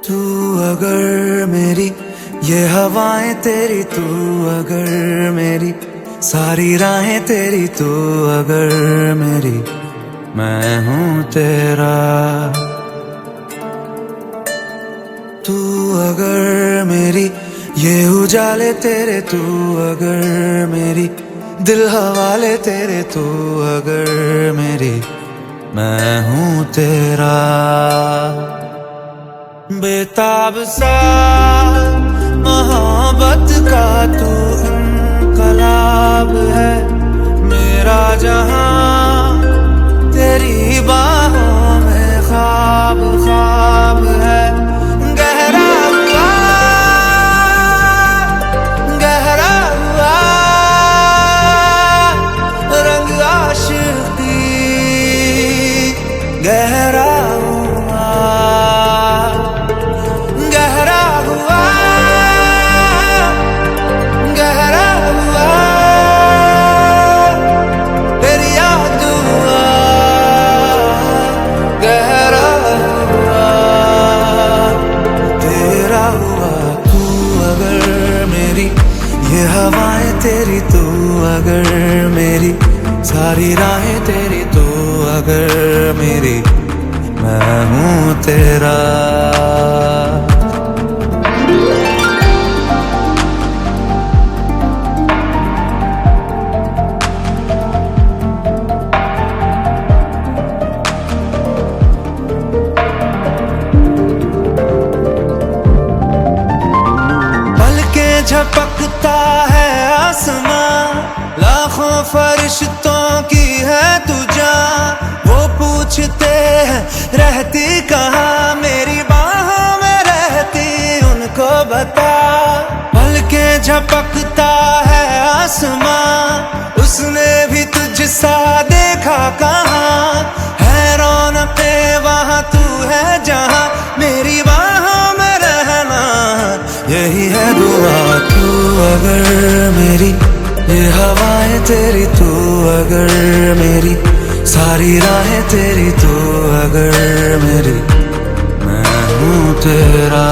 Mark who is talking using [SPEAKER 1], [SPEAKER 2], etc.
[SPEAKER 1] तू अगर मेरी ये हवाएं तेरी, तू अगर मेरी सारी राहें तेरी, तू अगर मेरी मैं हूँ तेरा। तू अगर मेरी ये उजाले तेरे, तू अगर मेरी दिल हवाले तेरे, तू अगर मेरी मैं हूँ तेरा। बेताब सा मोहब्बत का तू इनकलाब है, मेरा जहां तेरी बाहों में ख्वाब ख्वाब है। गहरा हुआ रंग आशिकी, गहरा हवाएं तेरी, तू अगर मेरी सारी राहें तेरी, तू अगर मेरी मैं हूँ तेरा। पलके झपकता है आसमां, लाखों फरिश्तों की है तू जान। वो पूछते हैं रहती कहाँ, मेरी बाहों में रहती उनको बता। पलके झपकता है आसमां, उसने भी तुझसा देखा कहाँ। है रौनके वहाँ तू है जहाँ, मेरी बाहों में रहना यही है दुआ। तू अगर मेरी ये हवाएं तेरी, तू अगर मेरी सारी राहें तेरी, तू अगर मेरी मैं हूँ तेरा।